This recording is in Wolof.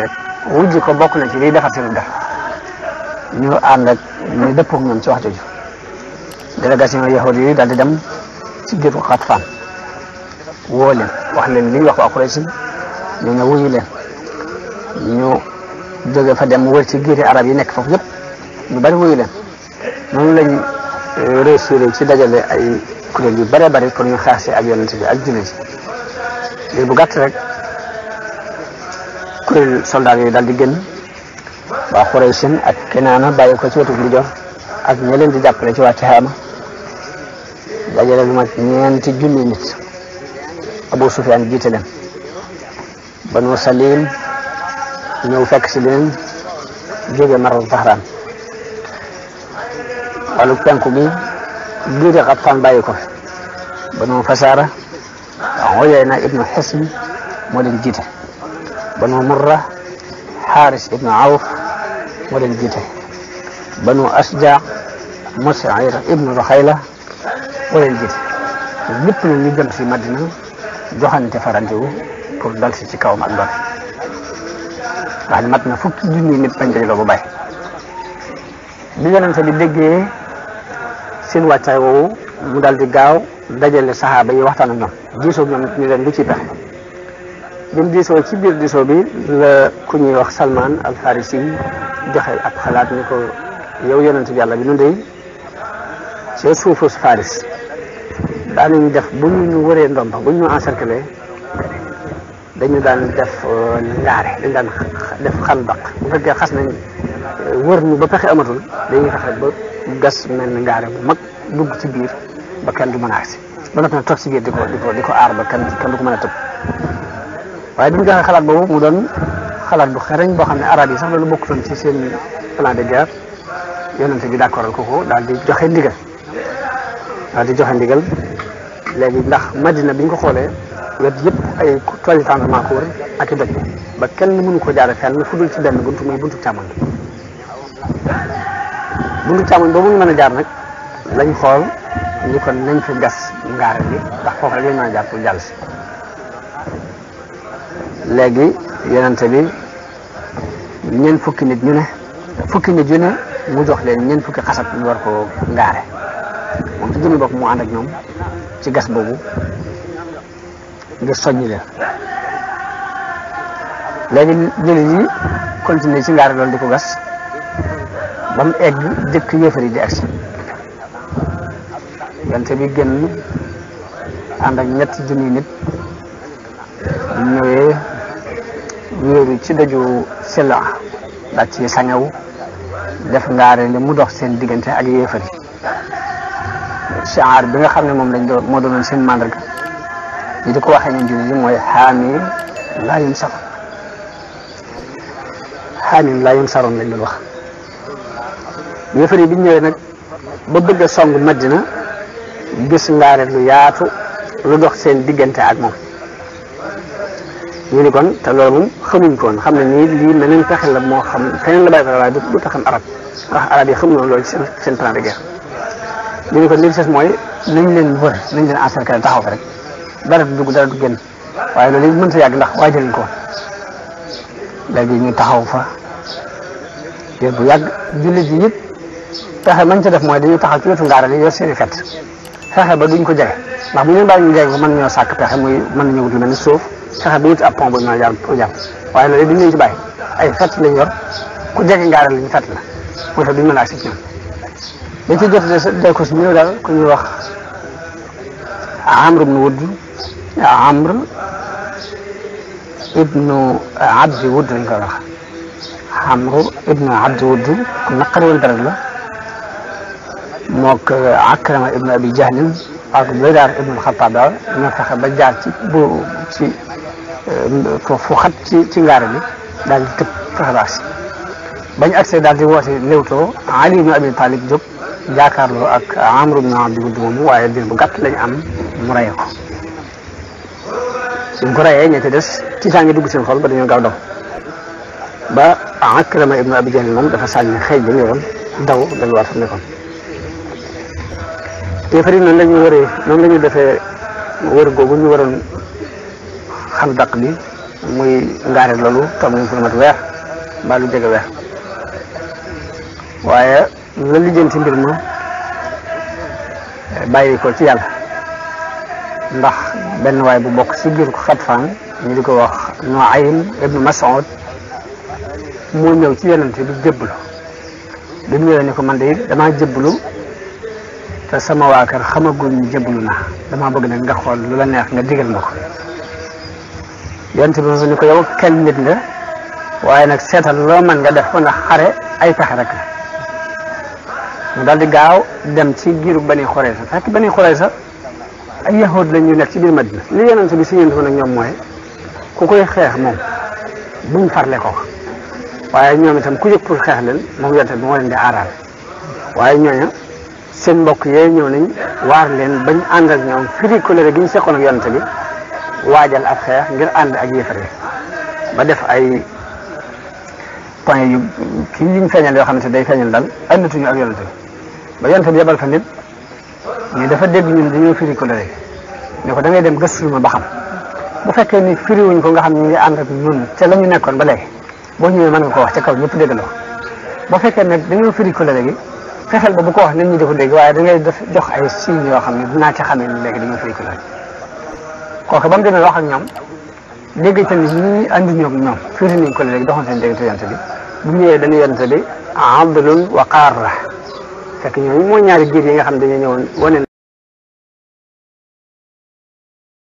wujj ko bokk na ci liy defar seen def ñu ànd ak ñu dëppoo ak ñoom ci wax jooju délégation yahudi yi daal di dem ci biir Xatfaan woo leen wax leen li ñu wax waa Quraysh ñu ne wuyu leen ñu jóge fa dem wër ci giiri arab yi nekk foofu yëpp ñu bari wuyu leen noonu lañ réussir ci dajale ay kuréel yu bëree bëri pour ñu xaase ak yonent bi ak jullit yi bu gàtt rek kuréel soldat yooyu daal di génn waa Quraysh ak Kinaana bàyyi ko ci wetu ndijoor ak ña leen di jàppale ci waa Tihaama dajale lu mat 4 junni nit Abu Sufyaan jiite leen Banu Salim ñëw fekk si leen jóge Marru Zahraan wàllu penku bi giiri Xatfaan bàyyi ko Banu Fasaara Uyayna ibnu Hisn moo leen jiite Banu Murra Xaaris ibnu Awf moo leen jiite Banu Asja Mus'ir ibnu Ruxayla moo leen jiite lépp na ñu jëm si Madina joxante fa rendez-vous pour dal si ci kawam ak doole wax ne mat na fukki junni nit bañ dajaloo bu bàyyi bi yonente bi déggee seen wàccaay woowu mu dal di gaaw dajale saxaaba yi waxtaan ak ñoom diisoo ñoom ñu leen lu ci pexe bi mu diisoo ci biir diisoo bi la ku ñuy wax Salman al Farisi joxe ak xalaat ni ko yow yonente bi yàlla bi nu dey ci suufu Faris daanañu def bu ñu wëree ndomba bu ñu encercler dañu daan def ngaare dañu daan def xanbaq bu fekkee xas nañ wër ñu ba pexe amatul dañuy fexe ba gas mel ni ngaare bu mag dugg ci biir ba kenn du mën a agsi ba noppi nag toog ci biir di ko aar ba kenn du ko mën a tëb waaye bi ñu joxee xalaat boobu mu doon xalaat bu xereñ boo xam ne arab yi sax loolu bokkutoon ci seen plan de guerre yonente bi d'accordal ko daal di joxe ndigal léegi ndax Madina bi ñu ko xoolee wet yëpp ay tool yi tendement ko wër ak i doj ba kenn mënu ko jaare fenn fu dul ci benn buntu muy buntu càmmoñ boobu ñu mën a jaar nag lañ xool ñu kon nañ fi gas ngaare bi ndax foofu rek lañ mën a jaar pour jàll si léegi yonente bi ñeent fukki nit yu ne mu jox leen ñeent fukki xasab ñu war ko ngaare moom ci jëmmi bopp mu ànd ak ñoom ci gas boobu ngir soññi leen léegi jullit yi continuer ci ngaare loolu di ko gas ba mu egg jëkk yéefar yi di agsi yonte bi génn ànd ak 3 junni nit ñëwee wéeru ci daju Sila daal ci sañaw def ngaare li mu dox seen diggante ak yéefar yi shaar bi nga xam ne moom lañ doon moo doonoon seen màndarga ñi di ko waxee ñun jullit yi mooy xaamim laa yunsaroon lañ doon wax yéefar yi bi ñu ñëwee nag ba bëgg a song Madina gis ngaare lu yaatu lu dox seen diggante ak moom ñu ni kon te loolu moom xamuñ ko woon xam ne nii lii meneen pexe la moo xam feneen la bàyyi ko waaye du taxam arab ndax arab yi xamuñ woon loolu ci seen plan de guerre ñu ni kon li des mooy nañ leen wër nañ leen encercler taxaw fa rek dara du dugg dara du génn waaye loolu it mënta yàgg ndax waajaluñ ko léegi ñu taxaw fa diir bu yàgg jullit yi it pexe mañ ca def mooy dañuy taxaw ci wetu ngaara li yor seen i fet fexe ba duñ ko jege ndax bu ñu bàyyi ñu jege ko mën nañoo sàkk pexe muy mën nañu wut lu mel ni suuf fexe ba wut ab pont bu ñu mën a jaar pour jàpp waaye loolu it duñ leen ci bàyyi ay fet lañ yor ku jege ngaara li ñu fet la moo tax duñ mën a agsi ci ñoom dañ ci jot de ko si ñëw daal ku ñuy wax Amr ibnu Abdi Wudd lañ koy wax Amr ibnu Abdi Wudd ku naqari woon dara la mook Akrama ibnu Abi Jahlin ak Baydaar ibnu Xattaab daal ñoo fexe ba jaar ci fu xat ci ngaare bi daal di tëb fexe ba agsi bañ accès daal di woote léewtoo Ali ibnu Abi Talib jóg jaakaarloo ak Amr ibnu Abdi Wudd moomu waaye diir bu gàtt lañ am mu rey ko suñ ko reyee ña ca des tiitaange dugg seen xol ba dañoo gaaw daw ba Akrama ibnu Abi Jahl moom dafa sànni xëy ba ñëwoon daw delluwaat fa nekkoon yéefar yi noonu la ñu wëree noonu la ñu defee wër googu ñu waroon Xandaq bi muy ngaare loolu toog nañ fi mat weer mbaa lu jege weer waaye la lijjanti mbir ma bàyyi ko ci yàlla ndax benn waay bu bokk ci biir Xatfaan ñu di ko wax Nuaym ibnu Mas'ud moo ñëw ci yonent bi jébbalu bi mu ñëwee ni ko man de damaa jébbalu te sama waa kër xamaguñ jébbalu naa damaa bëgg nag nga xool lu la neex nga digal ma ko yonent bi ni ko yow kenn nit nga waaye nag seetal loo mën nga def ko ndax xare ay pexe rek la mu daal di gaaw dem ci giiru Bani Xurayza fekk Bani Xurayza ay yahud la ñu nekk ci biir Madina li yonent bi si yéntu nag ñoom mooy ku koy xeex moom buñ farle ko waaye ñoom itam ku jóg pour xeex leen moom yonent bi moo leen di aaral waaye ñooñu seen mbokk yee ñëw nañ waar leen bañ ànd ak ñoom firi colère gi ñu seqoon ak yonent bi waajal ab xeex ngir ànd ak yéefar yi ba def ay point yu kii yuñ feeñal yoo xamante day feeñal daal àndatuñu ak yonent bi ba yonent bi yebal fa nit mais dafa dégg ñun dañoo firi colère ne ko da ngay dem gëstu ma ba xam bu fekkee ni firiwuñ ko nga xam ñu ngi ànd ak ñun te la ñu nekkoon ba léegi boo ñëwee mën nga ko wax ca kaw ñëpp dégg la ko boo fekkee nag dañoo firi colère gi fexeel ba bu ko wax nit ñi di ko dégg waaye da ngay def jox ay signes yoo xam ne dinaa ci xamee ni léegi dañoo firi colère kooku ba mu demee wax ak ñoom dégg itam ni ñi andi ñoom ñoom firi nañ colère gi doxoon seen dégg te yonent bi bu ñëwee dañuy yonent bi Abdulun wa Qaarra fekk ñooñu mooy ñaari giir yi nga xam dañoo ñëwoon wane